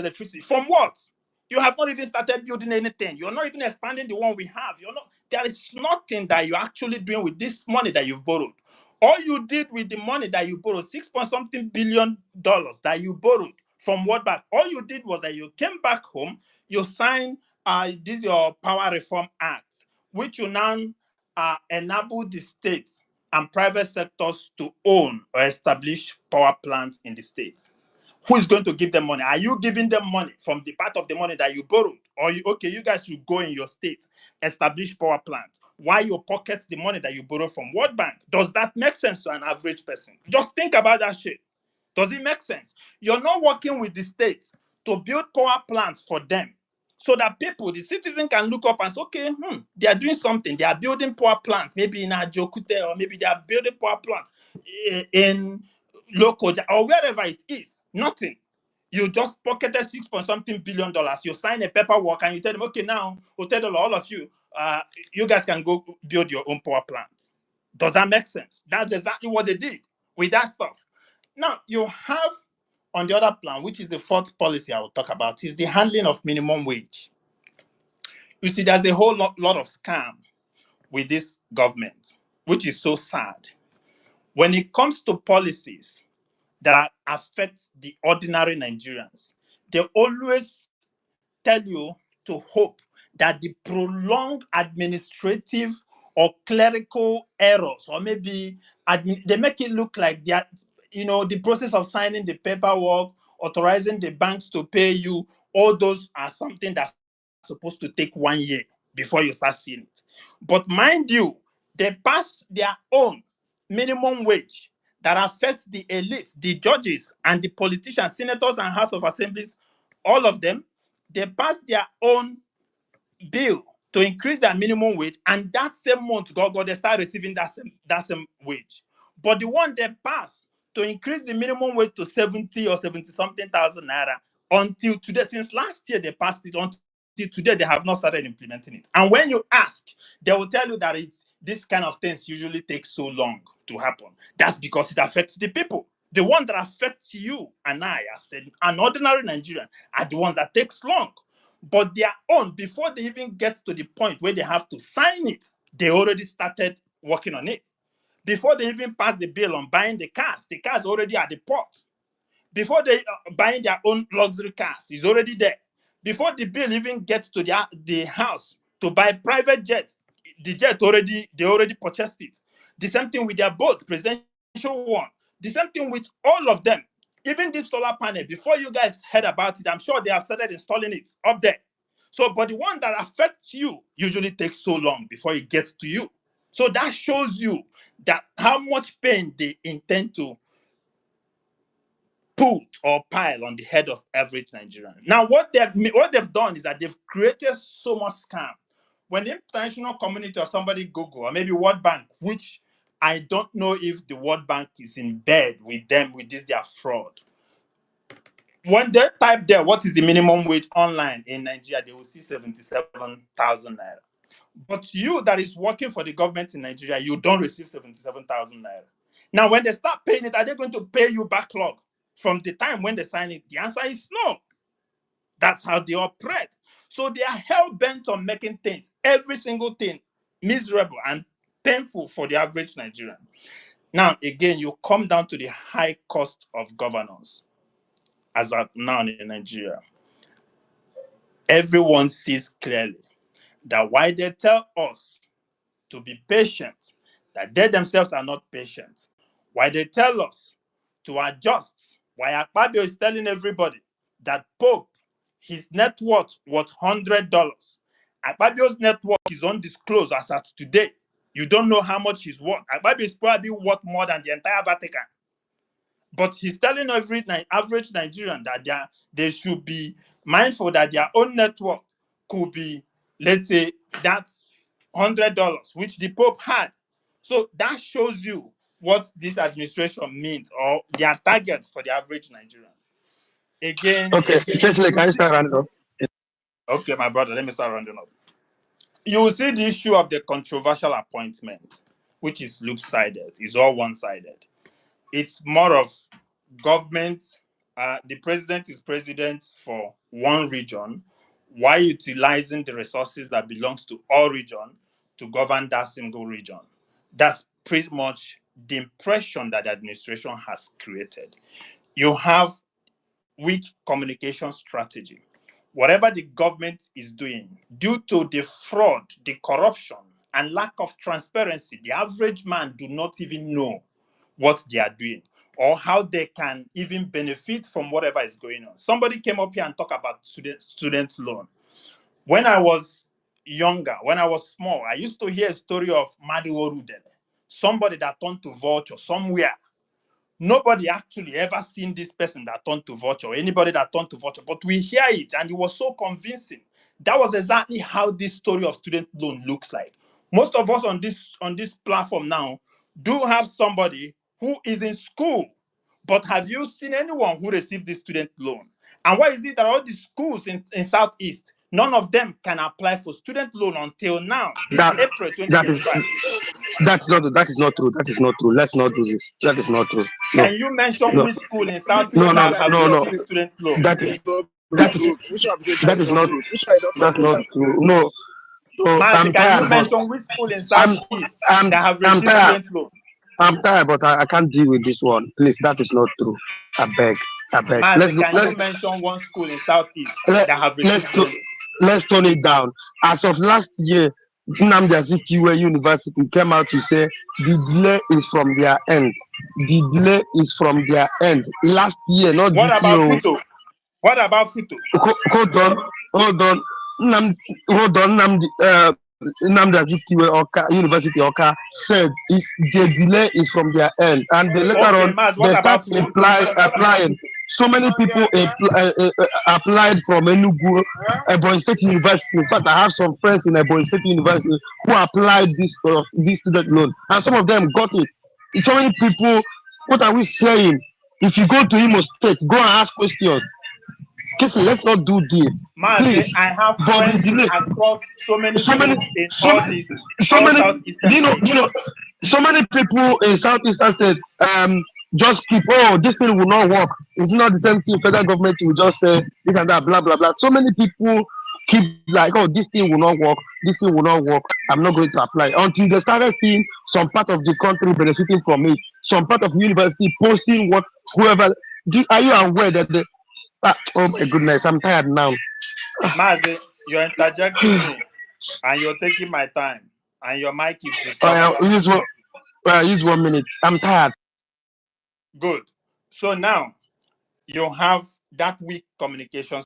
electricity. From what? You have not even started building anything. You're not even expanding the one we have. There is nothing that you're actually doing with this money that you've borrowed. All you did with the money that you borrowed, $6 billion that you borrowed from World Bank, all you did was that you came back home, you signed this your Power Reform Act, which you now enable the states and private sectors to own or establish power plants in the states. Who is going to give them money? Are you giving them money from the part of the money that you borrowed? Or you guys should go in your state, establish power plants, while you pocket the money that you borrow from World Bank? Does that make sense to an average person? Just think about that shit. Does it make sense? You're not working with the states to build power plants for them, so that people, the citizen, can look up and say, okay, they are doing something. They are building power plants, maybe in Ajokute, or maybe they are building power plants in Lokoja, or wherever it is. Nothing. You just pocketed $6 billion. You sign a paperwork and you tell them, okay, now, all of you, you guys can go build your own power plants. Does that make sense? That's exactly what they did with that stuff. Now, you have on the other plan, which is the fourth policy I will talk about, is the handling of minimum wage. You see, there's a whole lot of scam with this government, which is so sad. When it comes to policies that affect the ordinary Nigerians, they always tell you to hope that the prolonged administrative or clerical errors, or maybe they make it look like they are, the process of signing the paperwork, authorizing the banks to pay you, all those are something that's supposed to take 1 year before you start seeing it. But mind you, they pass their own minimum wage that affects the elites, the judges, and the politicians, senators, and House of Assemblies, all of them. They pass their own bill to increase their minimum wage, and that same month, they start receiving that same wage. But the one they pass to increase the minimum wage to 70 or 70-something thousand naira, until today, since last year they passed it, until today they have not started implementing it. And when you ask, they will tell you that this kind of things usually take so long to happen. That's because it affects the people. The one that affects you and I, as an ordinary Nigerian, are the ones that takes long. But their own, before they even get to the point where they have to sign it, they already started working on it. Before they even pass the bill on buying the cars already at the port. Before they buying their own luxury cars, it's already there. Before the bill even gets to the house to buy private jets, the jet they already purchased it. The same thing with their boat, presidential one. The same thing with all of them. Even this solar panel, before you guys heard about it, I'm sure they have started installing it up there. So, but the one that affects you usually takes so long before it gets to you. So that shows you that how much pain they intend to put or pile on the head of average Nigerian. Now, what they've done is that they've created so much scam. When the international community or somebody Google, or maybe World Bank, which I don't know if the World Bank is in bed with them with this their fraud. When they type there, what is the minimum wage online in Nigeria, they will see 77,000 naira. But you that is working for the government in Nigeria, you don't receive 77,000 naira. Now, when they start paying it, are they going to pay you backlog from the time when they sign it? The answer is no. That's how they operate. So they are hell-bent on making things, every single thing, miserable and painful for the average Nigerian. Now, again, you come down to the high cost of governance as of now in Nigeria. Everyone sees clearly that why they tell us to be patient, that they themselves are not patient. Why they tell us to adjust. Why Akpabio is telling everybody that Pope, his net worth was $100. Akpabio's net worth is undisclosed as at today. You don't know how much he's worth. Akpabio is probably worth more than the entire Vatican. But he's telling every average Nigerian that they should be mindful that their own net worth could be, let's say, that's $100, which the Pope had. So that shows you what this administration means, or their targets for the average Nigerian. Again, okay, essentially, can you start rounding up? Okay, my brother, let me start rounding up. You will see the issue of the controversial appointment, which is loop-sided, is all one-sided. It's more of government the president is president for one region, while utilizing the resources that belongs to all region to govern that single region. That's pretty much the impression that the administration has created. You have weak communication strategy. Whatever the government is doing, due to the fraud, the corruption, and lack of transparency, the average man do not even know what they are doing or how they can even benefit from whatever is going on. Somebody came up here and talked about student loan. When I was younger, when I was small, I used to hear a story of Mario Rudele, somebody that turned to vulture somewhere. Nobody actually ever seen this person that turned to vulture, or anybody that turned to vulture, but we hear it and it was so convincing. That was exactly how this story of student loan looks like. Most of us on this platform now do have somebody who is in school, but have you seen anyone who received this student loan? And why is it that all the schools in Southeast, none of them can apply for student loan until now, this That April that is 2025? that is not true. That is not true. Let's not do this. That is not true. No, Can you mention no, which school in no, Southeast no, that has no, no. received student loan? That is that is that is not that's not true. No, no. Mazi, I'm can you tired, but mention which school in I'm Southeast I'm that have I'm received tired. student loan? I'm tired, but I can't deal with this one. Please, that is not true. I beg, I beg. Mazi, can you mention one school in Southeast let that have received let's student loan? let's tone it down. As of last year, Nnamdi Azikiwe University came out to say the delay is from their end. The delay is from their end. Last year, not What this about year. Futo? What about Futo? Hold on, hold on. Hold on, Nnamdi Azikiwe University Oka said if the delay is from their end, and they later Okay, on Maz, they what start about Futo? applying. So many people applied from Enugu, Ebonyi State University. In fact, I have some friends in Ebonyi State University who applied this student loan, and some of them got it. So many people. What are we saying? If you go to Imo State, go and ask questions. Kissy, let's not do this, Mazi, please. I have But the friends delay, across so many so many, schools in so many, so all many. southeastern states. So many people in Southeastern State just keep, oh, this thing will not work. It's not the same thing. Federal government will just say this and that, blah blah blah. So many people keep like, oh, this thing will not work. This thing will not work. I'm not going to apply until they started seeing some part of the country benefiting from it. Some part of the university posting what whoever. Are you aware that the oh my goodness, I'm tired now. Mazi, you're interjecting me and you're taking my time and your mic is disturbing. Use 1 minute. I'm tired. Good. So now you have that weak communication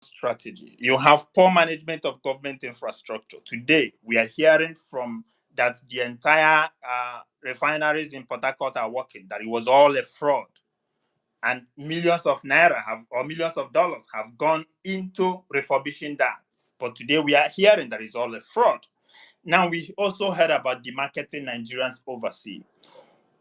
strategy. You have poor management of government infrastructure. Today, we are hearing from that the entire refineries in Port Harcourt are working, that it was all a fraud. And millions of naira or millions of dollars have gone into refurbishing that. But today we are hearing that it's all a fraud. Now we also heard about demarketing Nigerians overseas.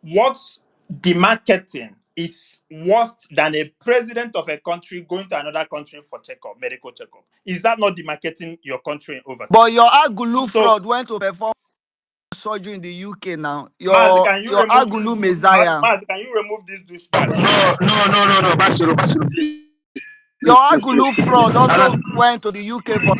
What's demarketing is worse than a president of a country going to another country for checkup, medical checkup. Is that not demarketing your country overseas? But your Agulu So, fraud went to perform surgery in the UK now. Mazi, can you Your remove Agulu this? Messiah. Mazi, can you remove this douchebag? No. Bashiro, please. Your Agulu fraud also went to the UK for.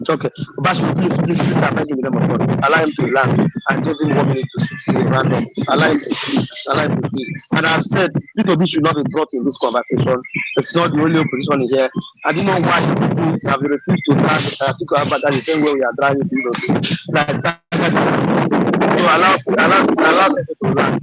Okay. Bashiro, please, I'm begging the name of God. Allow him to land and give him 1 minute to speak random. Allow him to speak. Allow him to speak. And I've said, P2B should not be brought in this conversation. It's not the only opposition here. I don't know why people have refused to drag Atiku Abubakar the same way we are dragging people. Like that. So allow people to land.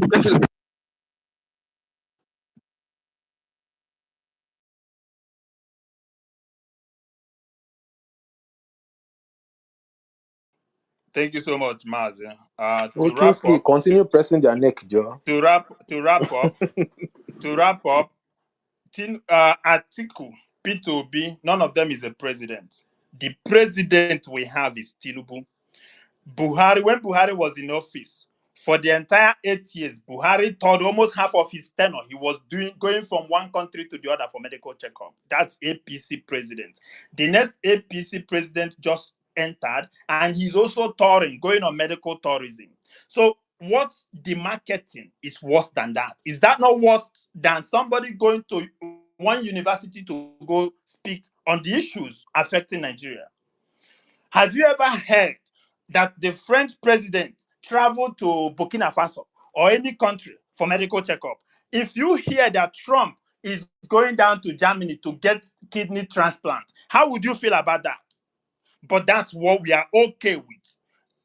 Thank you so much, Mazi. To Okay, wrap up, continue pressing their neck, Joe. to wrap up, Atiku, P2B, none of them is a president. The president we have is Tinubu. Buhari, when Buhari was in office, for the entire 8 years, Buhari thought almost half of his tenure, he was going from one country to the other for medical checkup. That's APC president. The next APC president just entered, and he's also touring, going on medical tourism. So what's the marketing is worse than that? Is that not worse than somebody going to one university to go speak on the issues affecting Nigeria? Have you ever heard that the French president traveled to Burkina Faso or any country for medical checkup? If you hear that Trump is going down to Germany to get kidney transplant, how would you feel about that? But that's what we are okay with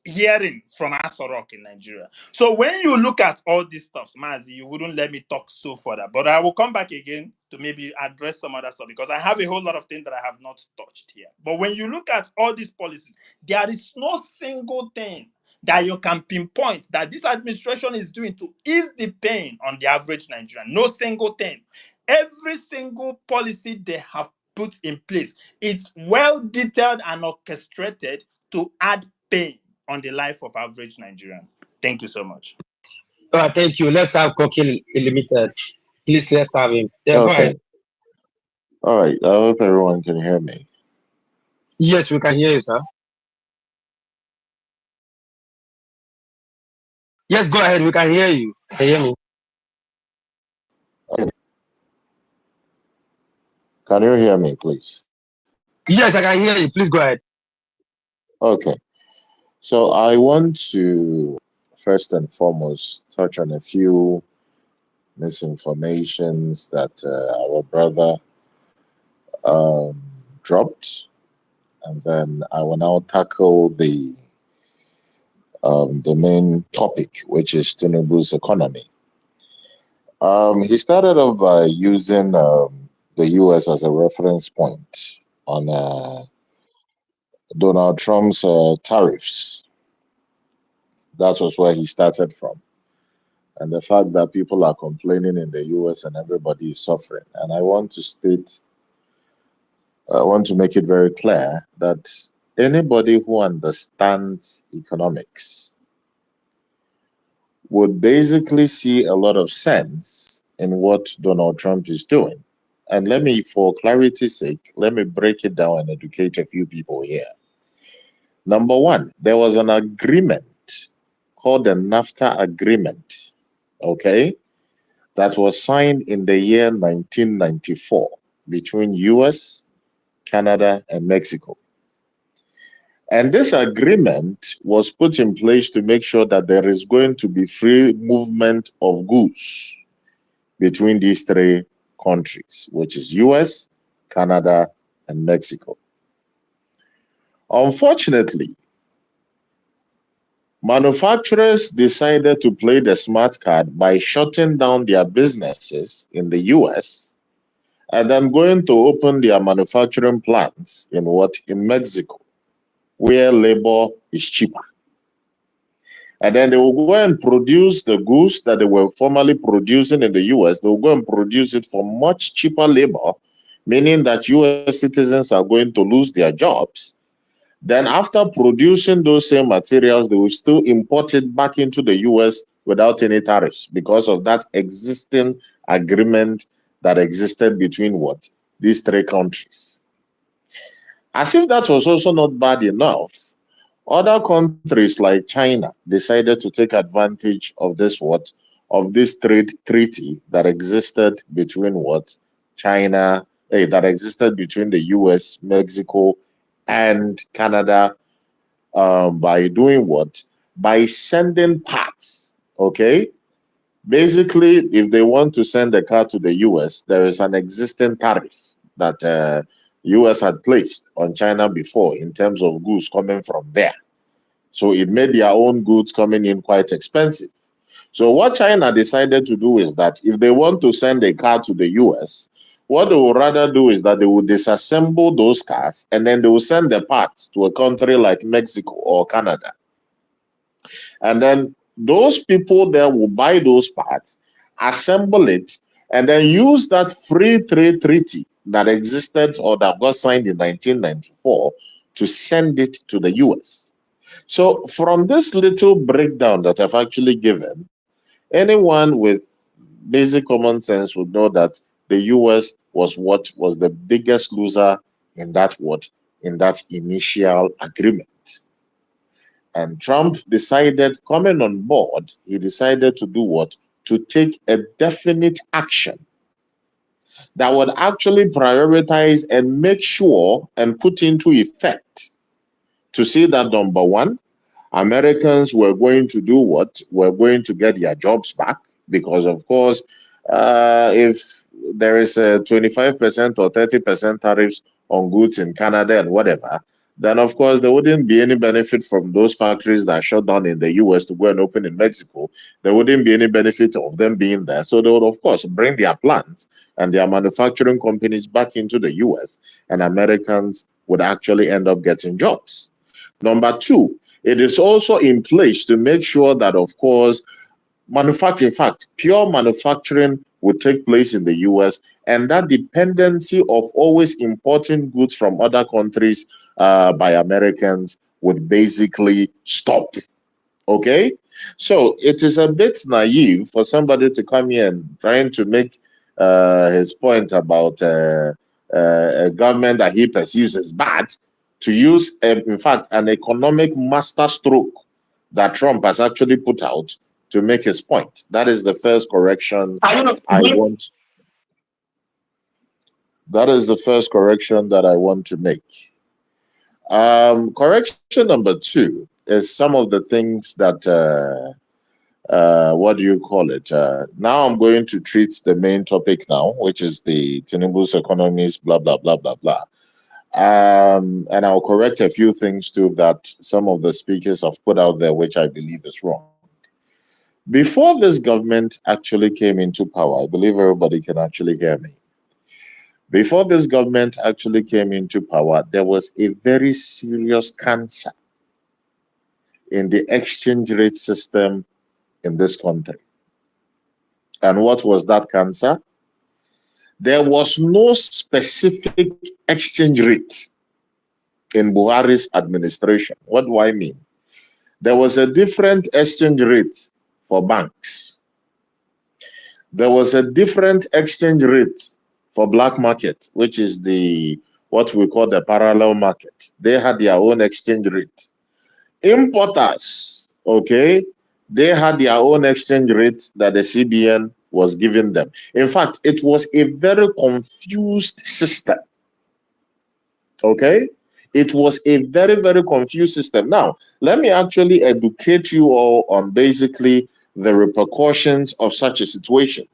hearing from Asorok in Nigeria. So when you look at all these stuff, Mazi, you wouldn't let me talk so further. But I will come back again to maybe address some other stuff because I have a whole lot of things that I have not touched here. But when you look at all these policies, there is no single thing that you can pinpoint that this administration is doing to ease the pain on the average Nigerian. No single thing. Every single policy they have put in place, it's well detailed and orchestrated to add pain on the life of average Nigerian. Thank you so much. Thank you. Let's have Cocky Limited. Please, let's have him. Yeah, go Okay. ahead. All right. I hope everyone can hear me. Yes, we can hear you, sir. Yes, go ahead. We can hear you. Can you hear me? Okay. Can you hear me, please? Yes, I can hear you. Please go ahead. Okay. So I want to first and foremost touch on a few misinformations that our brother dropped, and then I will now tackle the main topic, which is Tinubu's economy. He started off by using the U.S. as a reference point on Donald Trump's tariffs. That was where he started from. And the fact that people are complaining in the US and everybody is suffering. And I want to make it very clear that anybody who understands economics would basically see a lot of sense in what Donald Trump is doing. And let me, for clarity's sake, let me break it down and educate a few people here. Number one, there was an agreement called the NAFTA agreement, okay, that was signed in the year 1994 between US, Canada, and Mexico. And this agreement was put in place to make sure that there is going to be free movement of goods between these three countries, which is US, Canada, and Mexico. Unfortunately, manufacturers decided to play the smart card by shutting down their businesses in the US and then going to open their manufacturing plants in Mexico, where labor is cheaper. And then they will go and produce the goods that they were formerly producing in the US. They will go and produce it for much cheaper labor, meaning that US citizens are going to lose their jobs. Then after producing those same materials, they will still import it back into the US without any tariffs because of that existing agreement that existed between these three countries. As if that was also not bad enough, other countries like China decided to take advantage of this trade treaty that existed between that existed between the US, Mexico, and Canada, by doing what? By sending parts, okay? Basically, if they want to send a car to the US, there is an existing tariff that US had placed on China before in terms of goods coming from there. So it made their own goods coming in quite expensive. So what China decided to do is that if they want to send a car to the US, what they would rather do is that they will disassemble those cars and then they will send the parts to a country like Mexico or Canada. And then those people there will buy those parts, assemble it, and then use that free trade treaty that existed or that got signed in 1994 to send it to the US. So from this little breakdown that I've actually given, anyone with basic common sense would know that the US was the biggest loser in that initial agreement. And Trump decided, coming on board, he decided to do what? To take a definite action that would actually prioritize and make sure and put into effect to see that, number one, Americans were going to do what? Were going to get their jobs back. Because, of course, if there is a 25% or 30% tariffs on goods in Canada and whatever, then, of course, there wouldn't be any benefit from those factories that shut down in the US to go and open in Mexico. There wouldn't be any benefit of them being there. So they would, of course, bring their plants and their manufacturing companies back into the US, and Americans would actually end up getting jobs. Number two, it is also in place to make sure that, of course, manufacturing, in fact, pure manufacturing would take place in the US, and that dependency of always importing goods from other countries by Americans would basically stop. Okay? So it is a bit naive for somebody to come here and trying to make his point about a government that he perceives as bad to use, in fact, an economic masterstroke that Trump has actually put out to make his point. That is the first correction I want. That is the first correction that I want to make. Correction number two is some of the things that, what do you call it? Now I'm going to treat the main topic now, which is the Tinubu's economies, blah, blah, blah, blah, blah. And I'll correct a few things too that some of the speakers have put out there, which I believe is wrong. Before this government actually came into power, I believe everybody can actually hear me. Before this government actually came into power, there was a very serious cancer in the exchange rate system in this country. And what was that cancer? There was no specific exchange rate in Buhari's administration. What do I mean? There was a different exchange rate for banks. There was a different exchange rate for black market, which is what we call the parallel market. They had their own exchange rate. Importers, okay, they had their own exchange rate that the CBN was giving them. In fact, it was a very confused system. Okay? It was a very, very confused system. Now, let me actually educate you all on basically the repercussions of such a situation.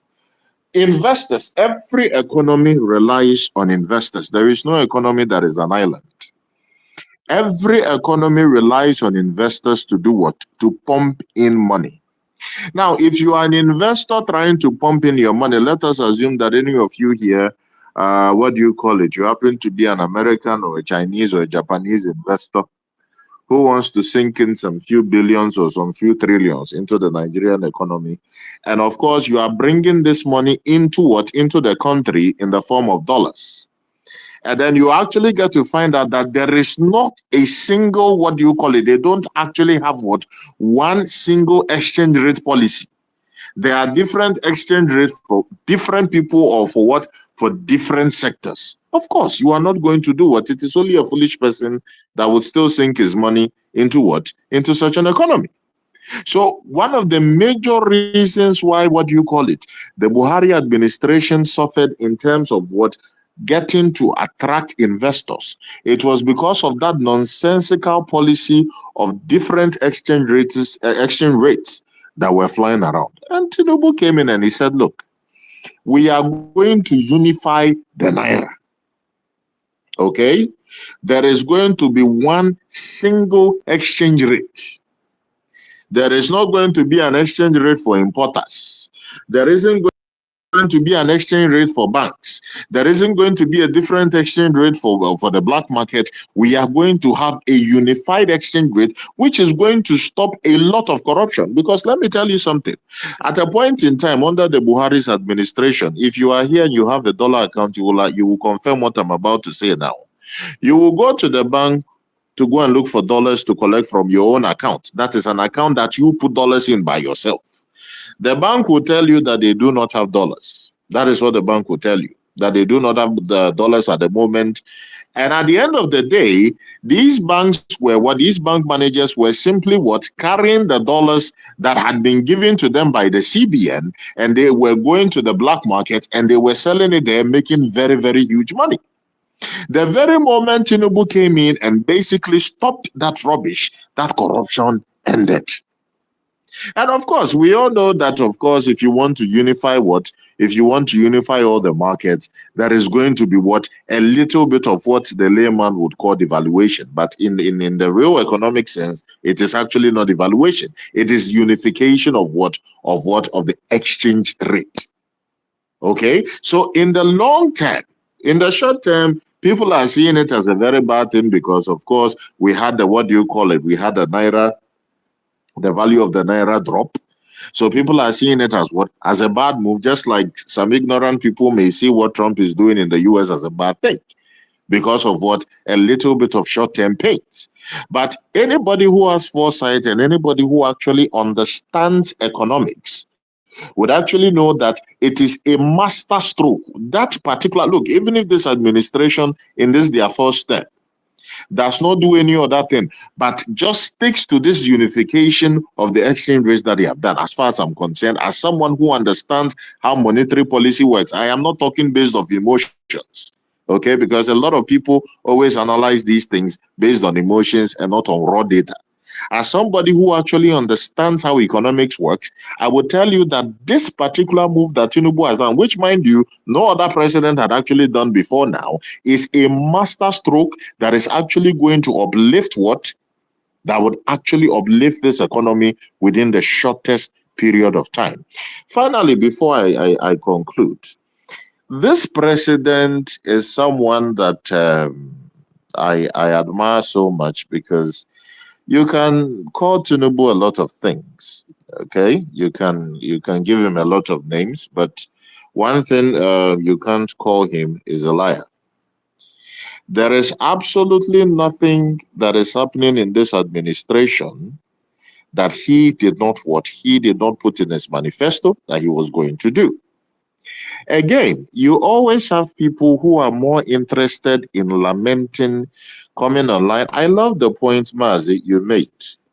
Investors, every economy relies on investors. There is no economy that is an island. Every economy relies on investors to do what? To pump in money. Now, if you are an investor trying to pump in your money, let us assume that any of you here, what do you call it? You happen to be an American or a Chinese or a Japanese investor who wants to sink in some few billions or some few trillions into the Nigerian economy. And of course, you are bringing this money into what? Into the country in the form of dollars. And then you actually get to find out that there is not a single, what do you call it? They don't actually have what? One single exchange rate policy. There are different exchange rates for different people or for what? For different sectors. Of course, you are not going to do what? It is only a foolish person that would still sink his money into what? Into such an economy. So one of the major reasons why, what do you call it? The Buhari administration suffered in terms of what? Getting to attract investors. It was because of that nonsensical policy of different exchange rates that were flying around. And Tinubu came in and he said, look, we are going to unify the Naira. Okay? There is going to be one single exchange rate. There is not going to be an exchange rate for importers. There isn't going to be an exchange rate for banks. There isn't going to be a different exchange rate for the black market. We are going to have a unified exchange rate, which is going to stop a lot of corruption. Because let me tell you something. At a point in time under the Buhari's administration, if you are here and you have the dollar account, you will confirm what I'm about to say now. You will go to the bank to go and look for dollars to collect from your own account. That is an account that you put dollars in by yourself. The bank will tell you that they do not have dollars. That is what the bank will tell you. that they do not have the dollars at the moment. And at the end of the day, these banks were what these bank managers were simply what carrying the dollars that had been given to them by the CBN, and they were going to the black market and they were selling it there, making very, very huge money. The very moment Tinubu came in and basically stopped that rubbish, that corruption ended. And of course, we all know that, of course, if you want to unify if you want to unify all the markets, there is going to be a little bit of what the layman would call devaluation. But in the real economic sense, it is actually not devaluation. It is unification of the exchange rate. Okay. So in the long term, in the short term, people are seeing it as a very bad thing because, of course, we had we had the value of the naira drop. So people are seeing it as a bad move, just like some ignorant people may see what Trump is doing in the US as a bad thing because of a little bit of short-term pains. But anybody who has foresight and anybody who actually understands economics would actually know that it is a master stroke. That particular look, even if this administration in this their first step does not do any other thing, but just sticks to this unification of the exchange rates that they have done. As far as I'm concerned, as someone who understands how monetary policy works, I am not talking based on emotions, okay? Because a lot of people always analyze these things based on emotions and not on raw data. As somebody who actually understands how economics works, I would tell you that this particular move that Tinubu has done, which, mind you, no other president had actually done before now, is a master stroke that is actually going to uplift that would actually uplift this economy within the shortest period of time. Finally, before I conclude, this president is someone that I admire so much because you can call Tinubu a lot of things. Okay, you can give him a lot of names, but one thing you can't call him is a liar. There is absolutely nothing that is happening in this administration that he did not put in his manifesto that he was going to do. Again, you always have people who are more interested in lamenting, coming online. I love the points, Mazi, you made,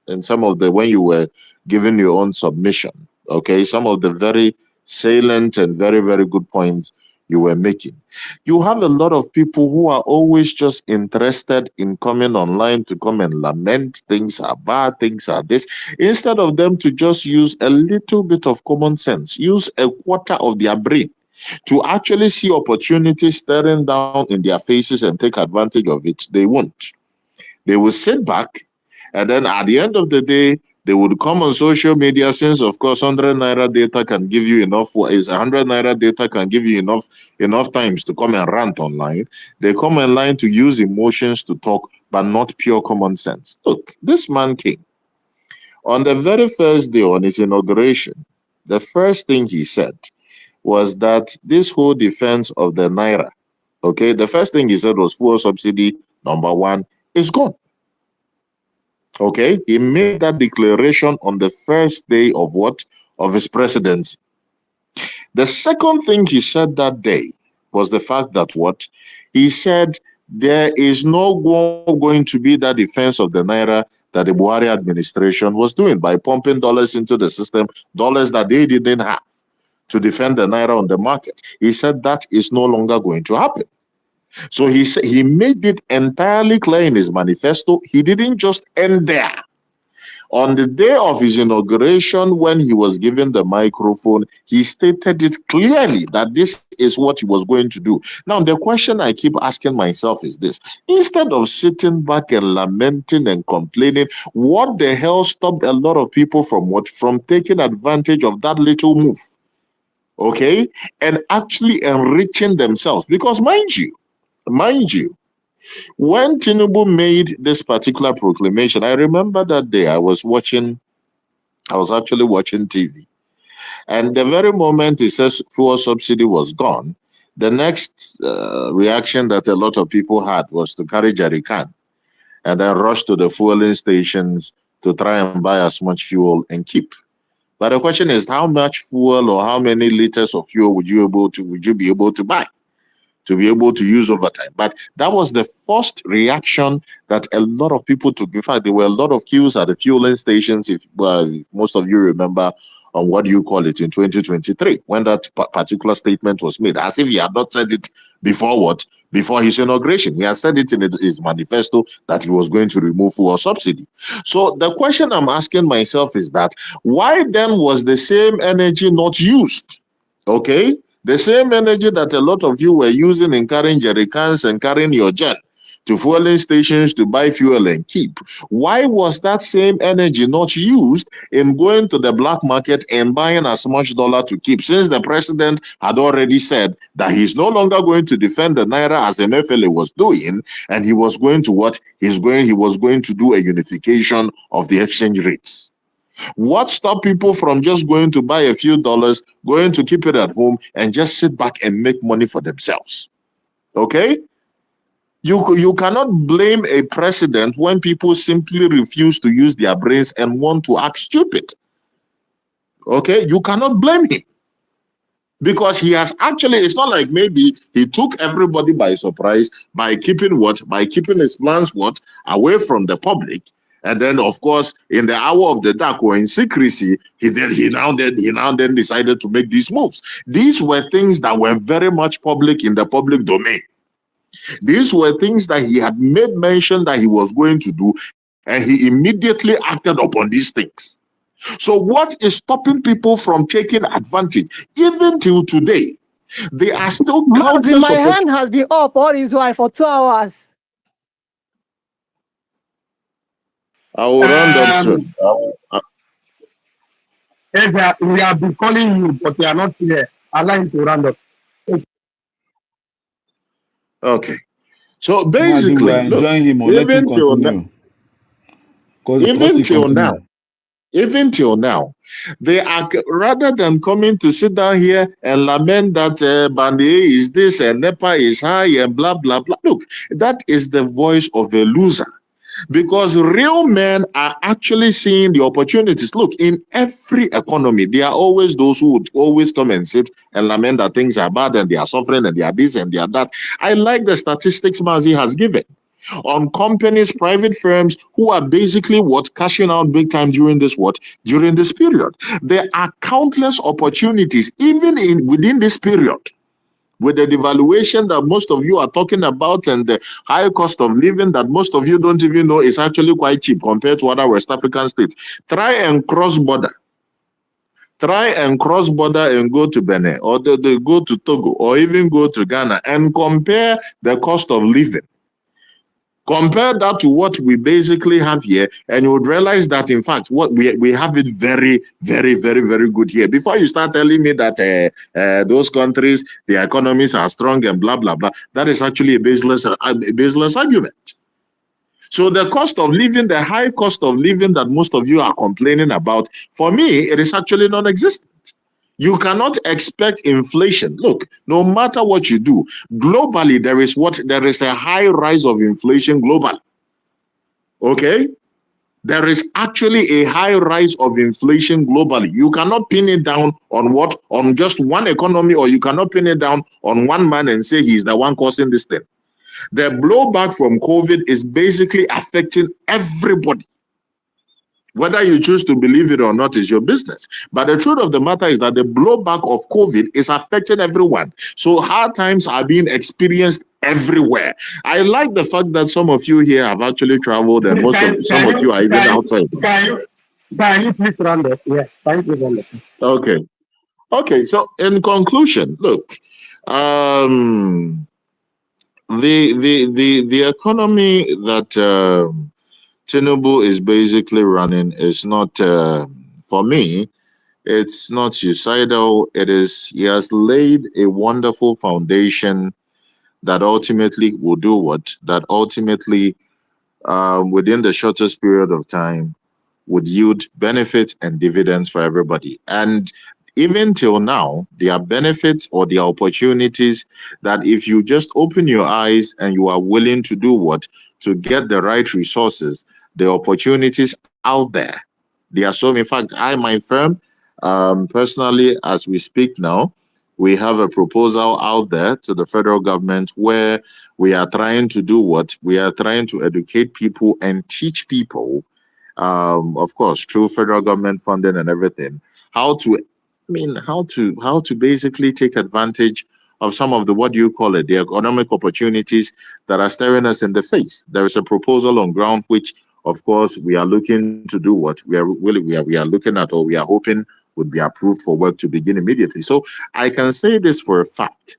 and some of when you were giving your own submission. Okay, some of the very salient and very, very good points you were making. You have a lot of people who are always just interested in coming online to come and lament things are bad, things are this, instead of them to just use a little bit of common sense, use a quarter of their brain to actually see opportunities staring down in their faces and take advantage of it. They won't. They will sit back, and then at the end of the day, they would come on social media, since of course 100 naira data can give you enough. Is 100 naira data can give you enough times to come and rant online. They come online to use emotions to talk, but not pure common sense. Look, this man came on the very first day on his inauguration. The first thing he said was that this whole defense of the naira, okay, the first thing he said was fuel subsidy, number one, is gone. Okay, he made that declaration on the first day of his presidency. The second thing he said that day was the fact that he said there is no going to be that defense of the naira that the Buhari administration was doing by pumping dollars into the system, dollars that they didn't have to defend the naira on the market. He said that is no longer going to happen. So he made it entirely clear in his manifesto. He didn't just end there. On the day of his inauguration, when he was given the microphone, he stated it clearly that this is what he was going to do. Now, the question I keep asking myself is this. Instead of sitting back and lamenting and complaining, what the hell stopped a lot of people from taking advantage of that little move? Okay, and actually enriching themselves. Because mind you, when Tinubu made this particular proclamation, I remember that day I was actually watching TV. And the very moment he says fuel subsidy was gone, the next reaction that a lot of people had was to carry jerry can and then rush to the fueling stations to try and buy as much fuel and keep. But the question is, how much fuel or how many liters of fuel would you be able to buy? to be able to use overtime. But that was the first reaction that a lot of people took. In fact, there were a lot of queues at the fueling stations, if most of you remember, on what do you call it, in 2023, when that particular statement was made, as if he had not said it before what? Before his inauguration. He has said it in his manifesto that he was going to remove fuel subsidy. So the question I'm asking myself is that, why then was the same energy not used? Okay? The same energy that a lot of you were using in carrying jerry cans and carrying your jet to fueling stations to buy fuel and keep. Why was that same energy not used in going to the black market and buying as much dollar to keep, since the president had already said that he's no longer going to defend the naira as MFLA was doing, and he was going to what? He was going to do a unification of the exchange rates. What stopped people from just going to buy a few dollars, going to keep it at home, and just sit back and make money for themselves? Okay? You cannot blame a president when people simply refuse to use their brains and want to act stupid. Okay? You cannot blame him. Because he has actually, it's not like maybe he took everybody by surprise by keeping what? By keeping his plans what? Away from the public. And then, of course, in the hour of the dark or in secrecy, he now then decided to make these moves. These were things that were very much public in the public domain. These were things that he had made mention that he was going to do, and he immediately acted upon these things. So what is stopping people from taking advantage? Even till today, they are still Mazi, my hand has been up all this while for 2 hours. I will round up soon. We have been calling you, but you are not here. Allow him to round up. Okay. So basically, even till now, they are, rather than coming to sit down here and lament that Bande is this and NEPA is high and blah, blah, blah. Look, that is the voice of a loser. Because real men are actually seeing the opportunities. Look, in every economy, there are always those who would always come and sit and lament that things are bad and they are suffering and they are this and they are that. I like the statistics Mazi has given on companies, private firms who are basically what? Cashing out big time during this what? During this period. There are countless opportunities even within this period. With the devaluation that most of you are talking about and the high cost of living that most of you don't even know is actually quite cheap compared to other West African states. Try and cross border. Try and cross border and go to Benin or go to Togo or even go to Ghana and compare the cost of living. Compare that to what we basically have here, and you would realize that, in fact, what we have it very, very, very, very good here. Before you start telling me that those countries, their economies are strong and blah, blah, blah, that is actually a baseless argument. So the cost of living, the high cost of living that most of you are complaining about, for me, it is actually non-existent. You cannot expect inflation. Look, no matter what you do, globally, there is a high rise of inflation globally. Okay? There is actually a high rise of inflation globally. You cannot pin it down on what? On just one economy, or you cannot pin it down on one man and say he's the one causing this thing. The blowback from COVID is basically affecting everybody. Whether you choose to believe it or not is your business. But the truth of the matter is that the blowback of COVID is affecting everyone. So hard times are being experienced everywhere. I like the fact that some of you here have actually traveled and some of you are even outside. Can you please round up? Yes, thank you very much. Okay. Okay, so in conclusion, look, the economy that Tinubu is basically running is not, for me, it's not suicidal. He has laid a wonderful foundation that ultimately will do what? That ultimately, within the shortest period of time, would yield benefits and dividends for everybody. And even till now, there are benefits or there are opportunities that if you just open your eyes and you are willing to do what? To get the right resources, the opportunities out there. There are some, in fact, my firm, personally, as we speak now, we have a proposal out there to the federal government where we are trying to do what? We are trying to educate people and teach people, of course, through federal government funding and everything, how to, how to basically take advantage of some of the, what do you call it, the economic opportunities that are staring us in the face. There is a proposal on ground which, of course, we are looking to do what we are looking at, or we are hoping would be approved for work to begin immediately. So I can say this for a fact,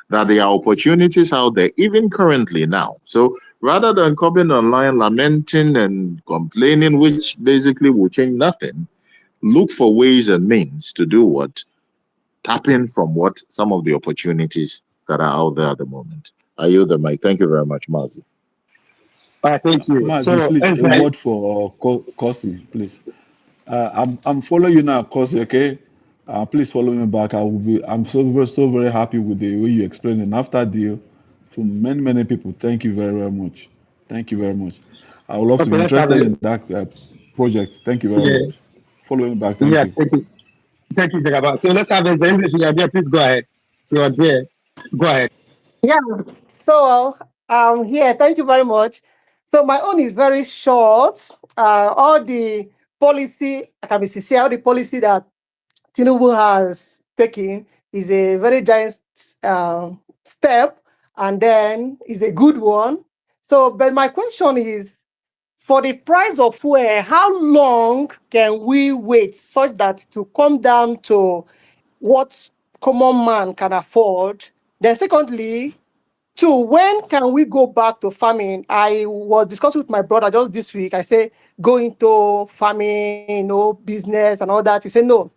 that there are opportunities out there, even currently now. So rather than coming online lamenting and complaining, which basically will change nothing, look for ways and means to do what? Tap in from what some of the opportunities that are out there at the moment. I yield the mic. Thank you very much, Mazi. Thank you. Mazi, So, please, as a word for Kosi, please. I'm following you now, Kosi, okay? Please follow me back. I'm so very happy with the way you explained it. After deal to many people. Thank you very much. Thank you very much. I would love to okay, be let's have interested a in that project. Thank you very yeah, much. Follow me back. Thank yeah, you. thank you, Jagaba. So let's have a English. Yeah, please go ahead. You are there. Go ahead. Yeah. So yeah, thank you very much. So my own is very short. All the policy, I can be sincere, all the policy that Tinubu has taken is a very giant step, and then is a good one. So, but my question is, for the price of fuel, how long can we wait such that to come down to what common man can afford? Then, secondly, two, when can we go back to farming? I was discussing with my brother just this week. I say go into farming, business and all that. He said no.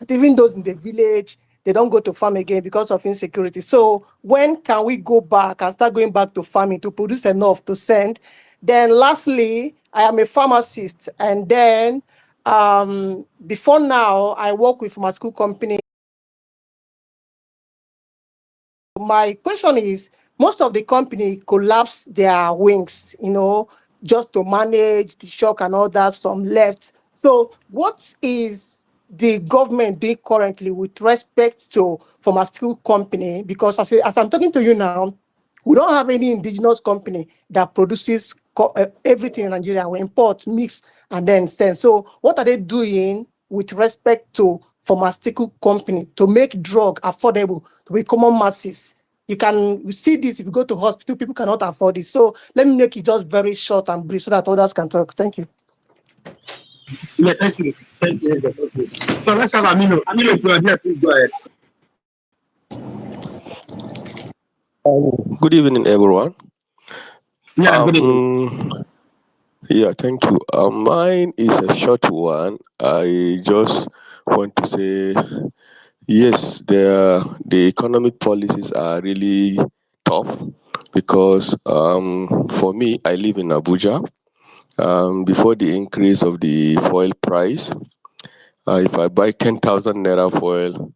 Even those in the village, they don't go to farm again because of insecurity. So when can we go back and start going back to farming to produce enough to send? Then lastly, I am a pharmacist. And then before now, I work with pharmaceutical company. My question is, most of the company collapse their wings, just to manage the shock and all that, some left. So what is the government doing currently with respect to pharmaceutical company? Because as I'm talking to you now, we don't have any indigenous company that produces everything in Nigeria. We import, mix, and then send. So what are they doing with respect to pharmaceutical company to make drug affordable to the common masses? You can see this if you go to hospital, people cannot afford it. So let me make it just very short and brief so that others can talk. Thank you. Yeah, thank you. Thank you. Okay. So let's have Amino. Amino, if you are there, please go ahead. Good evening, everyone. Yeah, good evening. Yeah, thank you. Mine is a short one. I just want to say, yes, the economic policies are really tough because for me, I live in Abuja. Before the increase of the fuel price, if I buy 10,000 naira fuel,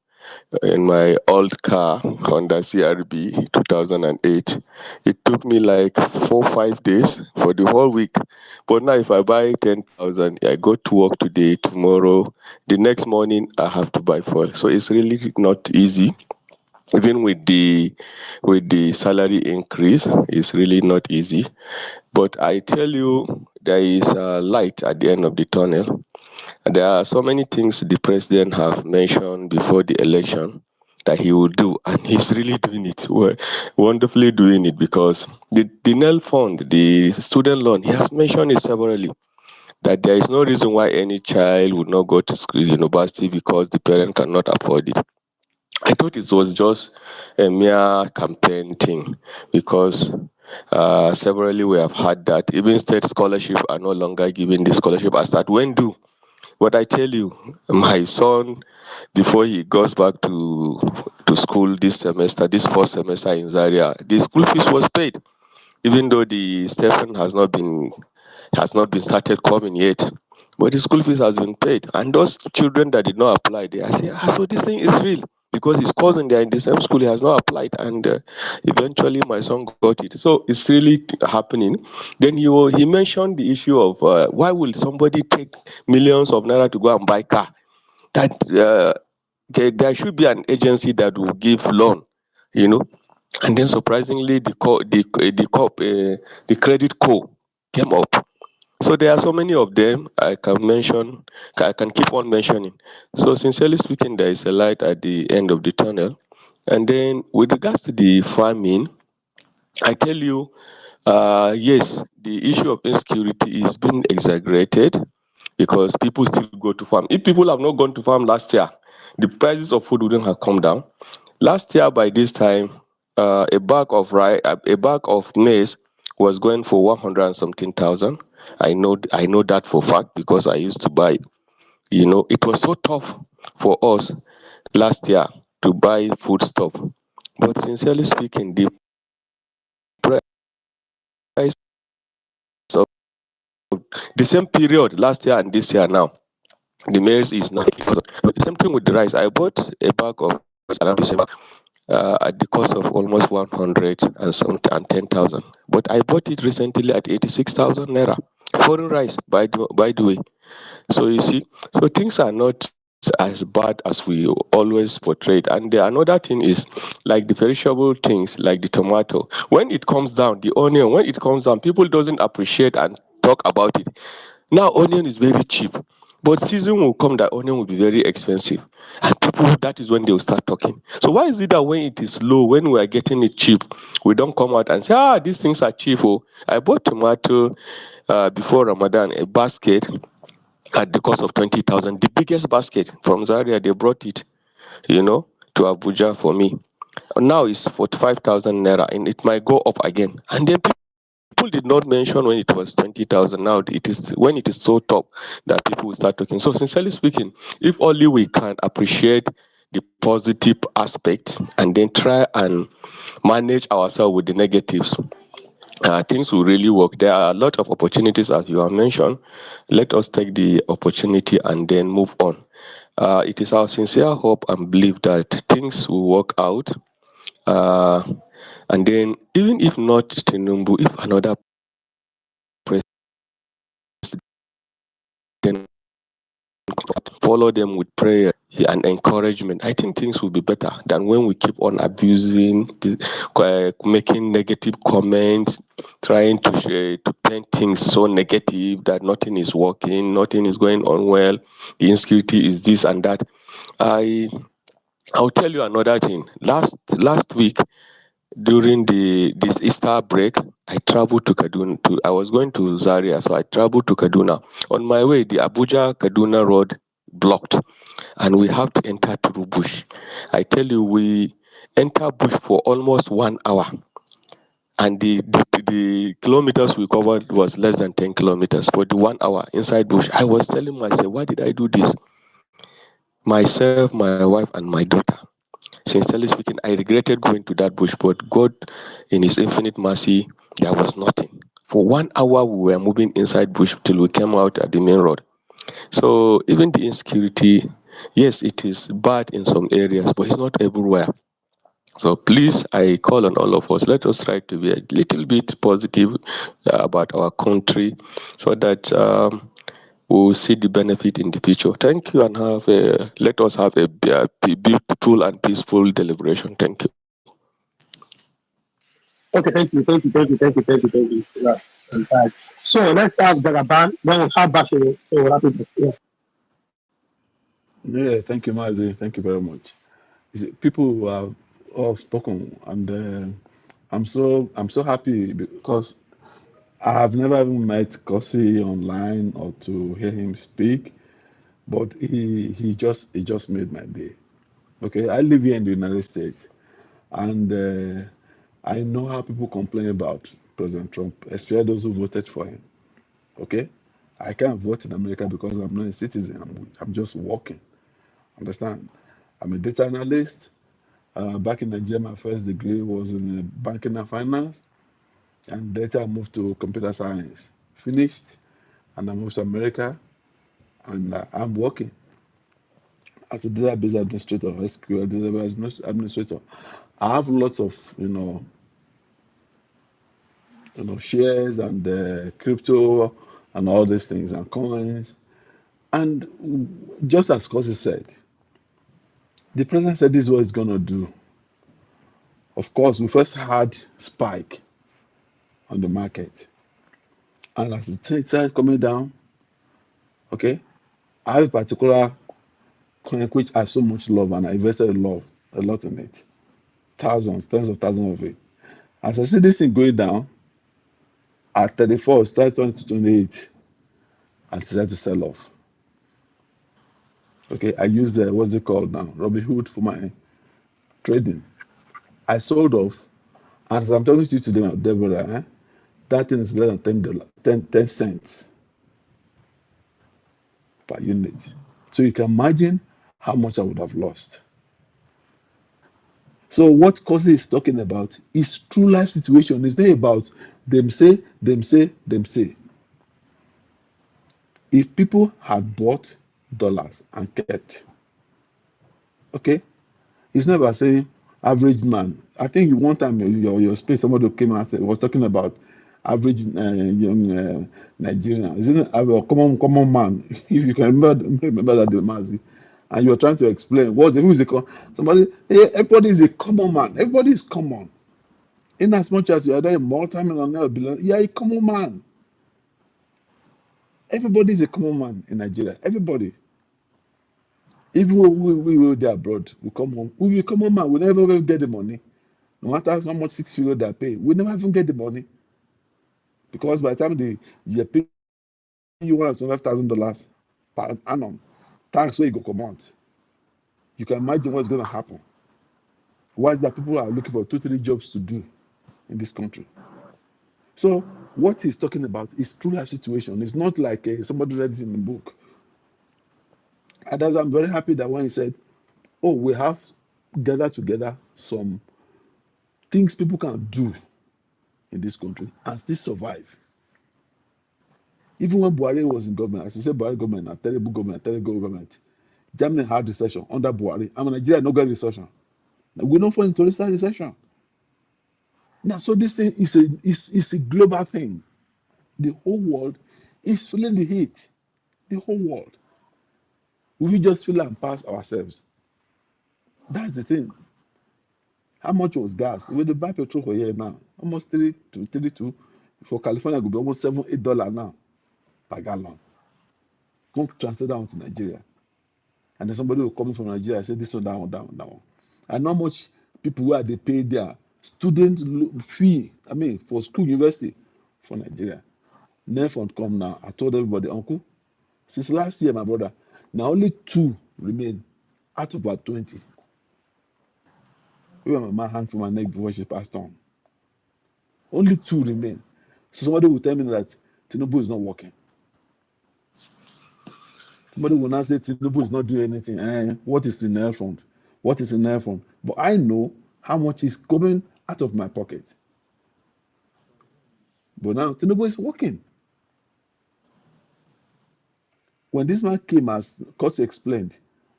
in my old car, Honda CRB 2008. It took me like 4-5 days for the whole week. But now if I buy 10,000, I go to work today, tomorrow, the next morning I have to buy fuel. So it's really not easy. Even with the salary increase, it's really not easy. But I tell you, there is a light at the end of the tunnel. There are so many things the president have mentioned before the election that he will do, and he's really doing it wonderfully doing it, because the NEL fund, the student loan, he has mentioned it severally, that there is no reason why any child would not go to school, university, because the parent cannot afford it. I thought it was just a mere campaign thing, because severally we have had that even state scholarship are no longer giving the scholarship as that when due. But I tell you, my son, before he goes back to school this semester, this first semester in Zaria, the school fees was paid, even though the stipend has not been started coming yet. But the school fees has been paid, and those children that did not apply, they are saying, so this thing is real, because his cousin, they are in the same school, he has not applied, and eventually my son got it. So it's really happening. Then he mentioned the issue of why will somebody take millions of naira to go and buy car? That there should be an agency that will give loan, you know. And then surprisingly, the credit co came up. So there are so many of them I can mention. I can keep on mentioning. So sincerely speaking, there is a light at the end of the tunnel. And then with regards to the farming, I tell you, yes, the issue of insecurity is being exaggerated because people still go to farm. If people have not gone to farm last year, the prices of food wouldn't have come down. Last year by this time, a bag of a bag of maize was going for 100 and something thousand. I know that for fact because I used to buy. You know, it was so tough for us last year to buy food stuff. But sincerely speaking, the price of the same period last year and this year now, the maize is now 8,000. But the same thing with the rice. I bought a bag of rice around December at the cost of almost 100 and some and 10,000. But I bought it recently at 86,000 naira. Foreign rice, by the way. So you see, so things are not as bad as we always portray it. And the another thing is like the perishable things, like the tomato. When it comes down, the onion, when it comes down, people doesn't appreciate and talk about it. Now onion is very cheap, but season will come that onion will be very expensive, and people, that is when they will start talking. So why is it that when it is low, when we are getting it cheap, we don't come out and say, these things are cheap? Oh, I bought tomato before Ramadan, a basket at the cost of 20,000. The biggest basket from Zaria, they brought it, you know, to Abuja for me. Now it's 45,000 naira, and it might go up again. And then people did not mention when it was 20,000. Now it is when it is so top that people will start talking. So sincerely speaking, if only we can appreciate the positive aspects and then try and manage ourselves with the negatives, things will really work. There are a lot of opportunities, as you have mentioned. Let us take the opportunity and then move on. It is our sincere hope and belief that things will work out. Uh, and then, even if not Tinubu, if another president, follow them with prayer and encouragement, I think things will be better than when we keep on abusing, making negative comments, trying to paint things so negative that nothing is working, nothing is going on well, the insecurity is this and that. I'll tell you another thing. Last week during this Easter break, I traveled to Kaduna. I was going to Zaria, so I traveled to Kaduna. On my way, the Abuja Kaduna road blocked, and we have to enter through bush. I tell you, we enter bush for almost 1 hour, and the kilometers we covered was less than 10 kilometers for the 1 hour inside bush. I was telling myself, why did I do this? Myself, my wife, and my daughter. Sincerely speaking, I regretted going to that bush, but God, in His infinite mercy, there was nothing. For 1 hour, we were moving inside bush till we came out at the main road. So even the insecurity, yes, it is bad in some areas, but it's not everywhere. So please, I call on all of us, let us try to be a little bit positive about our country so that we'll see the benefit in the future. Thank you, and let us have a beautiful and peaceful deliberation. Thank you. Okay, thank you. Yeah, in fact. So let's have Jagaban, then we'll have Bashir. So we'll have it. Yeah. Yeah, thank you, Mazi. Thank you very much. You see, people have all spoken, and I'm so happy because I have never even met Kosi online or to hear him speak, but he just made my day. Okay, I live here in the United States, and I know how people complain about President Trump, especially those who voted for him. Okay, I can't vote in America because I'm not a citizen. I'm just working. Understand? I'm a data analyst. Back in Nigeria, my first degree was in banking and finance, and later I moved to computer science. Finished, and I moved to America, and I'm working as a database administrator, SQL database administrator. I have lots of shares and crypto and all these things and coins. And just as Kosi said, The president said this is what he's gonna do. Of course, we first had spike on the market, and as it started coming down, okay, I have a particular coin which I so much love, and I invested a lot in it, thousands, tens of thousands of it. As I see this thing going down at 34, start 20 to 28, I decided to sell off. Okay, I used the what's it called now, Robinhood for my trading. I sold off, and as I'm talking to you today, Deborah, that thing is less than $10, 10 cents per unit. So you can imagine how much I would have lost. So what Kosi is talking about is true life situation. It's not about them say, them say, them say. If people had bought dollars and kept, okay, it's not about saying average man. I think one time your space somebody came and said was talking about average young Nigerian. Isn't it a common man? If you can remember that the Mazi, and you're trying to explain who is the somebody. Hey, everybody is a common man. Everybody is common. In as much as you are a multi-millionaire, you are a common man. Everybody is a common man in Nigeria. Everybody. Even we were there abroad, we come home. We will come home man, we never even get the money. No matter how much 6 euro they pay, we never even get the money. Because by the time they pay you $125,000 per annum, tax where you go come out. You can imagine what's gonna happen. Why is that people are looking for 2, 3 jobs to do in this country? So what he's talking about is true life situation. It's not like somebody read it in the book. And that's, I'm very happy that when he said, "Oh, we have gathered together some things people can do in this country and still survive." Even when Buhari was in government, as you said, Buhari government, a terrible government, terrible government. Germany had recession under Buhari. I mean, Nigeria no get recession. We don't fall into recession. Now, so this thing is a global thing. The whole world is feeling the heat. The whole world. We just feel and pass ourselves. That's the thing. How much was gas? We dey buy petrol for here now. Almost 3 to 3 2. For California, it could be almost $7, $8 now per gallon. Come translate that to Nigeria. And then somebody will come from Nigeria and say this one, that one, that one, that one. And how much people where they pay their student fee, I mean, for school, university for Nigeria. NEFON come now. I told everybody, uncle, since last year, my brother, now only 2 remain out of about 20. We my man hang from my neck before she passed on. Only 2 remain. So somebody will tell me that Tinubu is not working. Somebody will now say Tinubu is not doing anything. What is in the fund? What is in the fund? But I know how much is coming out of my pocket. But now Tinubu is working. When this man came, as Kosi explained,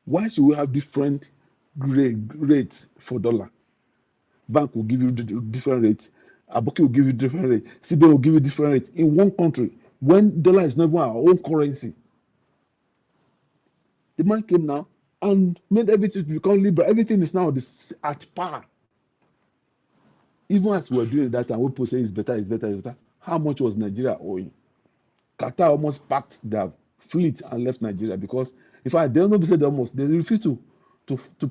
why should we have different rates for dollar? Bank will give you different rates. Aboki will give you different rates. CBN will give you different rates in one country when dollar is not even our own currency. The man came now and made everything become liberal. Everything is now at par. Even as we were doing that, and people say it's better, it's better, it's better. How much was Nigeria owing? Qatar almost packed their fleet and left Nigeria because, in fact, they don't know, they almost, they refuse to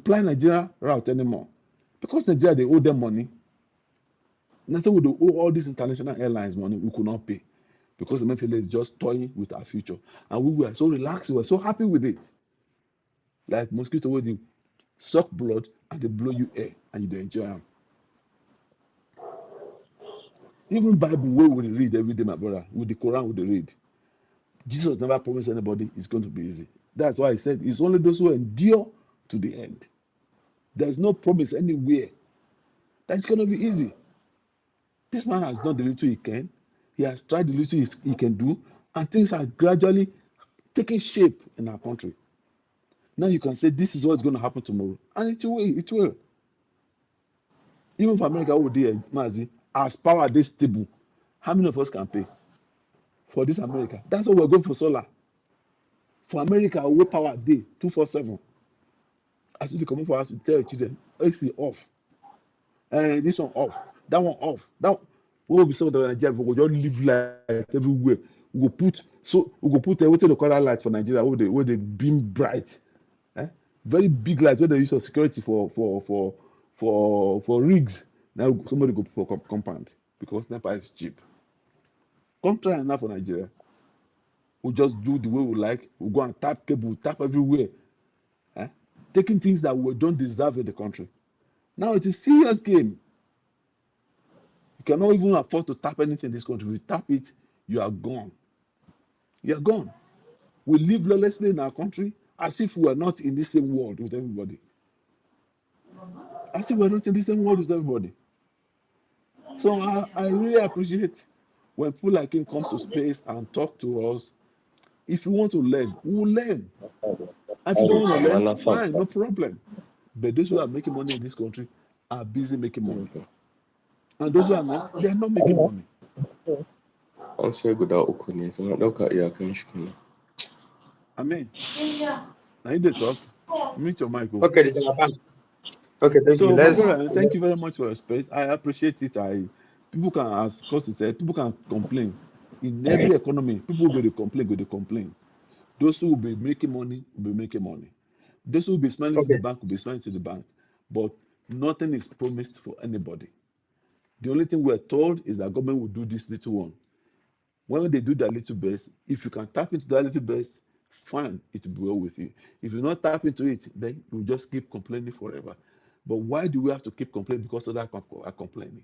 fly Nigeria route anymore because Nigeria they owe them money. That's why we owe all these international airlines money we could not pay because the Emefiele is just toying with our future, and we were so relaxed, we were so happy with it. Like mosquito, where they suck blood and they blow you air and you don't enjoy them. Even Bible where we read every day, my brother, with the Quran we read. Jesus never promised anybody it's going to be easy. That's why he said it's only those who endure to the end. There's no promise anywhere that it's going to be easy. This man has done the little he can. He has tried the little he can do, and things are gradually taking shape in our country. Now you can say this is what's going to happen tomorrow, and it will. It will. Even for America, who there, Mazi, as power this stable, how many of us can pay for this America? That's why we're going for solar. For America, we power day 247. As you come up for us to tell your children, AC off, this one off, that one off, that one. We will be some of the Nigeria, we will just live like everywhere. We will put everything the color light for Nigeria where they beam bright. Eh? Very big light where they use for security for rigs. Now somebody go for compound because NEPA is cheap. Come try enough for Nigeria. We just do the way we like. We go and tap cable, tap everywhere. Eh? Taking things that we don't deserve in the country. Now it is serious game. You cannot even afford to tap anything in this country. If you tap it, you are gone. You are gone. We live lawlessly in our country as if we are not in the same world with everybody. As if we are not in the same world with everybody. So I really appreciate when people like him come to space and talk to us. If you want to learn, we will learn. And if you don't want to learn, fine, no problem. But those who are making money in this country are busy making money. And those who are not, they are not making money. An sai guda uku ne, sun ɗauka iyakan shi kenan. I mean, now you dey talk, mute your mic. Okay, Japan. Okay, thank you. So my Let's. brother, thank you very much for your space. I appreciate it. People can, as Kosi said, people can complain. In every economy, people will go to complain. Those who will be making money will be making money. Those who will be smiling to the Okay. bank will be smiling to the bank. But nothing is promised for anybody. The only thing we're told is that government will do this little one. When they do that little best, if you can tap into that little best, fine, it will be well with you. If you not tap into it, then you just keep complaining forever. But why do we have to keep complaining because others are complaining?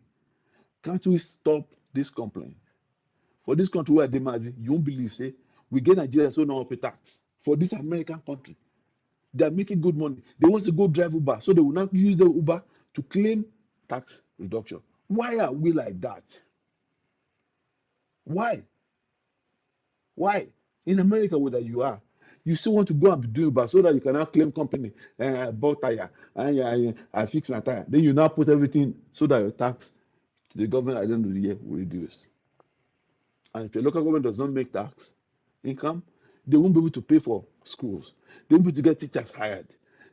Can't we stop this complaint? For this country where they might, you won't believe, say, we get Nigeria so now pay tax. For this American country, they are making good money. They want to go drive Uber, so they will not use the Uber to claim tax reduction. Why are we like that? Why? Why? In America, whether you are, you still want to go and be doing Uber so that you cannot claim company. I bought tire, I fix my tire. Then you now put everything so that your tax to the government at the end of the year will reduce. And if your local government does not make tax income, they won't be able to pay for schools. They won't be able to get teachers hired.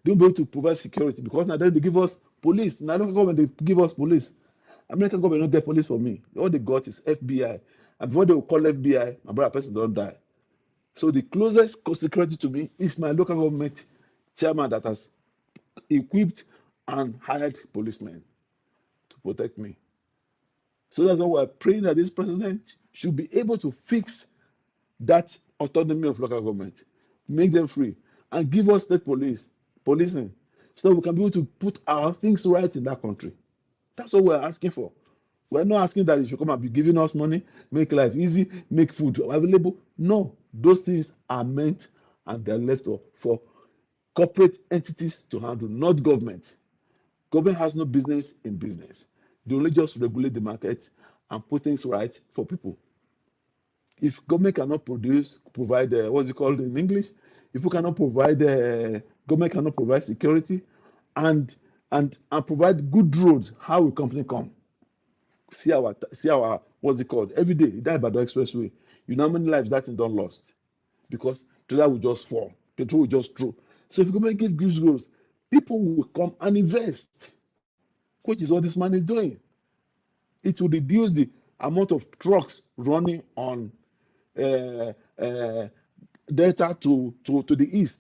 They won't be able to provide security because now they give us police. Now local government they give us police. American government don't get police for me. All they got is FBI. And before they will call FBI, my brother person don't die. So the closest security to me is my local government chairman that has equipped and hired policemen to protect me. So that's why we're praying that this president should be able to fix that autonomy of local government, make them free, and give us state policing, so that we can be able to put our things right in that country. That's what we're asking for. We're not asking that you should come and be giving us money, make life easy, make food available. No, those things are meant and they're left for corporate entities to handle, not government. Government has no business in business. They only just regulate the market and put things right for people. If government cannot provide what's it called in English? If we cannot provide, government cannot provide security and provide good roads, how will company come? See our what's it called? Every day, that by the expressway. You know how many lives that thing done lost because trailer will just fall, petrol will just throw. So if government give good roads, people will come and invest, which is what this man is doing. It will reduce the amount of trucks running on uh, uh, Delta to the east.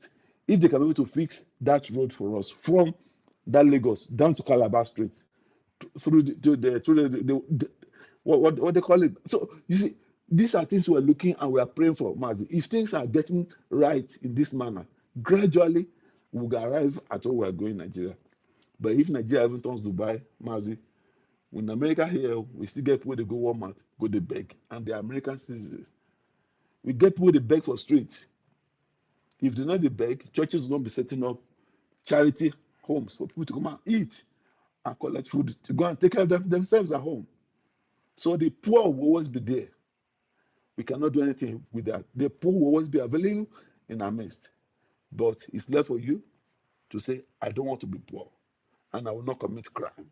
If they can be able to fix that road for us from that Lagos down to Calabar Street through the what they call it. So you see, these are things we are looking and we are praying for, Mazi. If things are getting right in this manner, gradually we will arrive at where we are going in Nigeria. But if Nigeria even turns Dubai, Mazi, in America here, we still get where they go Walmart, go they beg, and they are American citizens. We get where they beg for streets. If they not they beg, churches will not be setting up charity homes for people to come and eat and collect food to go and take care of themselves at home. So the poor will always be there. We cannot do anything with that. The poor will always be available in our midst. But it's left for you to say, I don't want to be poor and I will not commit crime.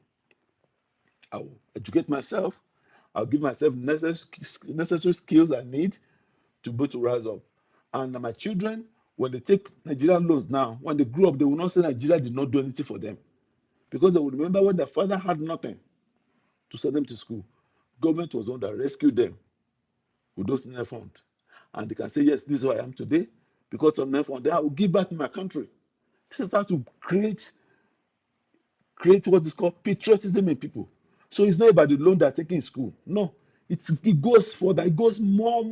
I will educate myself. I'll give myself necessary skills I need to be able to rise up. And my children When they take Nigerian loans now, when they grew up, they will not say Nigeria did not do anything for them. Because they will remember when their father had nothing to send them to school. Government was the one that rescued them with those NEF funds. And they can say, yes, this is who I am today. Because of NEF fund, I will give back to my country. This is how to create what is called patriotism in people. So it's not about the loan they're taking in school. No, it goes further. It goes more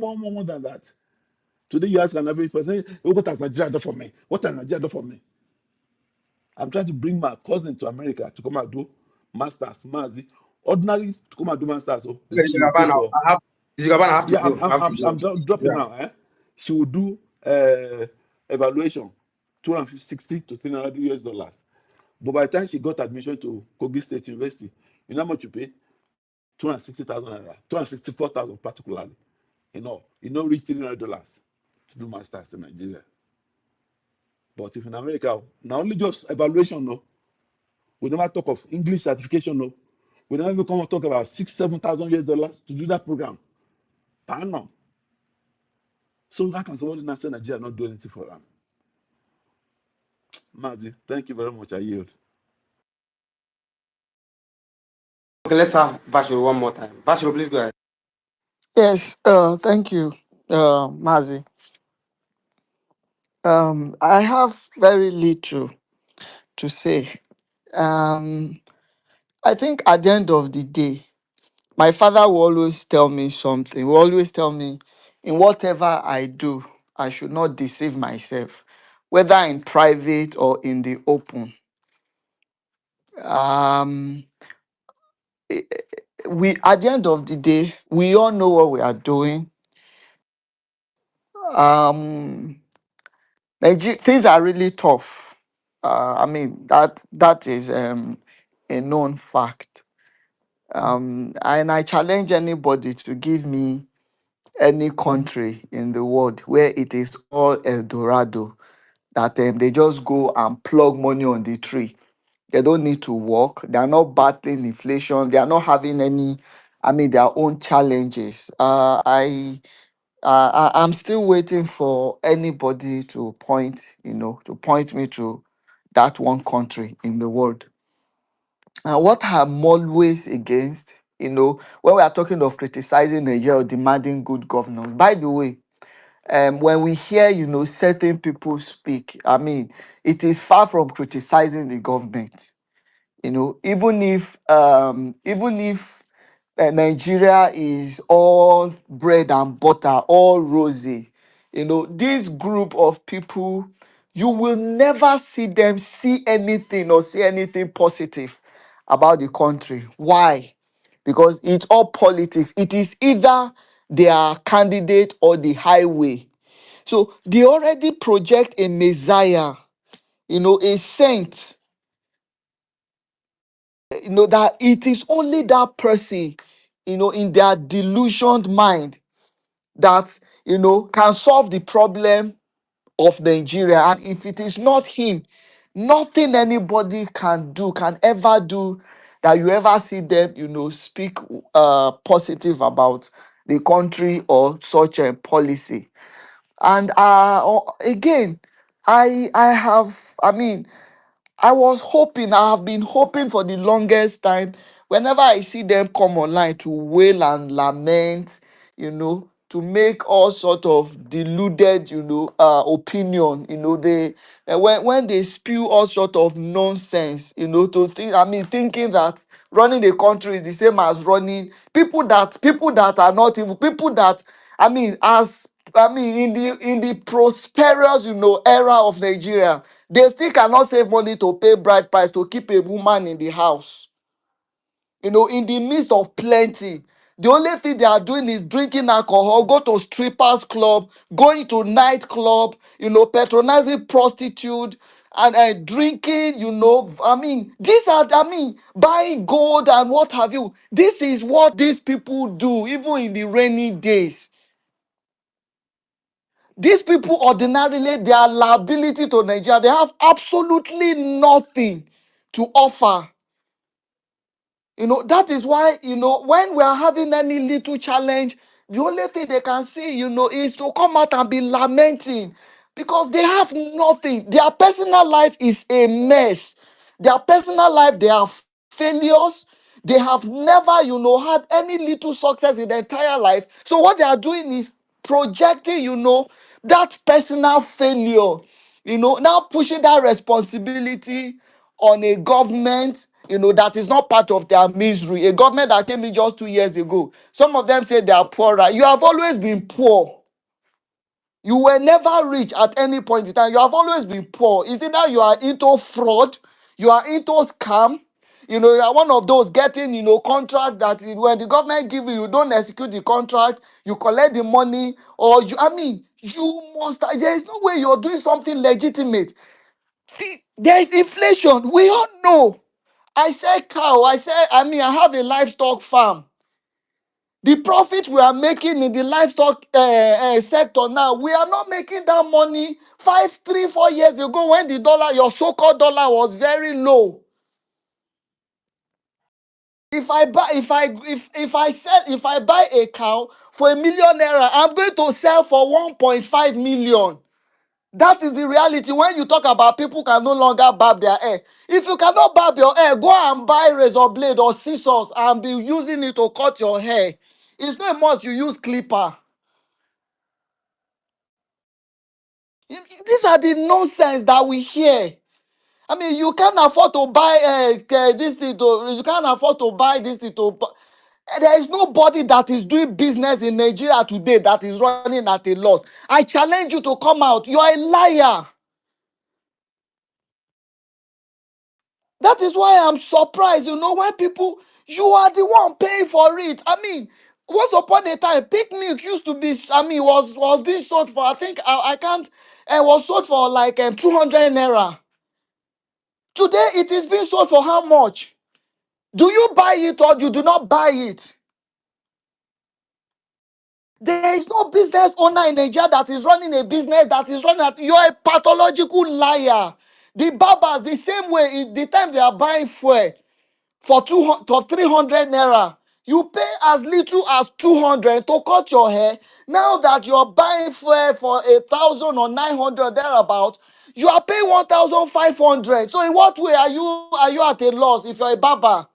than that. Today you ask an average person, "Hey, what has Nigeria done for me? What has Nigeria done for me?" I'm trying to bring my cousin to America to come and do masters, mazi. Ordinary to come and do masters. So Okay, she will pay for. I have to Yeah, go. I have to I'm go. dropping Yeah. now. She will do evaluation, 260 to $300. But by the time she got admission to Kogi State University, you know how much you pay? 260,000 naira, 264,000 particularly. Reach $300 to do masters in Nigeria. But if in America, not only just evaluation, no, we never talk of English certification, no. We never even come and talk about $6,000-7,000 to do that program. Per annum. So how can somebody not say Nigeria not do anything for them? Mazi, thank you very much. I yield. Okay, let's have Bashir one more time. Bashir, please go ahead. Yes, thank you, Mazi. I have very little to say. Um, I think at the end of the day, my father will always tell me something. Will always tell me, in whatever I do, I should not deceive myself, whether in private or in the open. Um, we at the end of the day, we all know what we are doing. Um, things are really tough. I mean that is a known fact. And I challenge anybody to give me any country in the world where it is all El Dorado, that they just go and plug money on the tree. They don't need to work. They are not battling inflation. They are not having any, I mean, their own challenges. I'm still waiting for anybody to point me to that one country in the world. And what I'm always against, when we are talking of criticizing Nigeria or demanding good governance, by the way, when we hear, certain people speak, I mean, it is far from criticizing the government. Even if Nigeria is all bread and butter, all rosy. This group of people, you will never see them see anything or say anything positive about the country. Why? Because it's all politics. It is either their candidate or the highway. So they already project a messiah, a saint, that it is only that person, in their delusioned mind that, can solve the problem of Nigeria. And if it is not him, nothing anybody can ever do, that you ever see them, speak positive about the country or such a policy. And again, I mean, I have been hoping for the longest time, whenever I see them come online to wail and lament, to make all sort of deluded, opinion, when they spew all sort of nonsense, to think, I mean, thinking that running a country is the same as running people that are not even people that, in the prosperous, era of Nigeria, they still cannot save money to pay bride price to keep a woman in the house. In the midst of plenty, the only thing they are doing is drinking alcohol, go to strippers club, going to nightclub, patronizing prostitute, and drinking, buying gold and what have you. This is what these people do, even in the rainy days. These people ordinarily, their liability to Nigeria, they have absolutely nothing to offer. That is why, when we are having any little challenge, the only thing they can see, is to come out and be lamenting. because they have nothing. Their personal life is a mess. Their personal life, they are failures. They have never, had any little success in their entire life. So what they are doing is projecting, that personal failure, now pushing that responsibility on a government, that is not part of their misery. A government that came in just 2 years ago. Some of them say they are poorer. You have always been poor. You were never rich at any point in time. You have always been poor. Is it that you are into fraud? You are into scam? You are one of those getting, contract that when the government give you, you don't execute the contract, you collect the money, or you must, there is no way you're doing something legitimate. See, there is inflation. We all know. I sell cow. I have a livestock farm. The profit we are making in the livestock sector now, we are not making that money 4 years ago when the dollar, your so-called dollar, was very low. If I buy a cow for ₦1 million, I'm going to sell for 1.5 million. That is the reality. When you talk about people can no longer barb their hair. If you cannot barb your hair, go and buy razor blade or scissors and be using it to cut your hair. It's not a must you use clipper. These are the nonsense that we hear. You can't afford to buy this thing. You can't afford to buy this thing. There is nobody that is doing business in Nigeria today that is running at a loss. I challenge you to come out. You are a liar. That is why I'm surprised, when people, you are the one paying for it. Once upon a time, pig milk used to be, was being sold for, I think, I can't, was sold for like 200 naira. Today, it is being sold for how much? Do you buy it or you do not buy it? There is no business owner in Nigeria that is running a business that is running at, you're a pathological liar. The barbers, the same way, the time they are buying fuel for 300 naira, you pay as little as 200 to cut your hair. Now that you're buying fuel for 1,000 or 900 thereabout, you are paying 1,500. So in what way are you at a loss if you're a barber?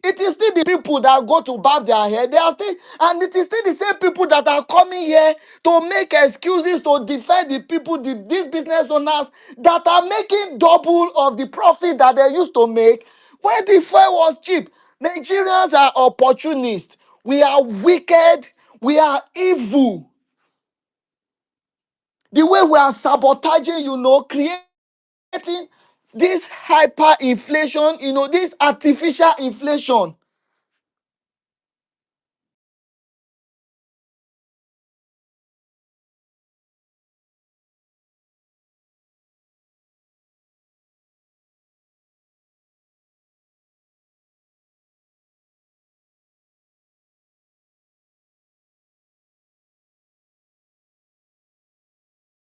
It is still the people that go to barb their hair. They are still, and it is still the same people that are coming here to make excuses to defend the people, these business owners that are making double of the profit that they used to make when the fuel was cheap. Nigerians are opportunists. We are wicked. We are evil. The way we are sabotaging, creating this hyperinflation, this artificial inflation.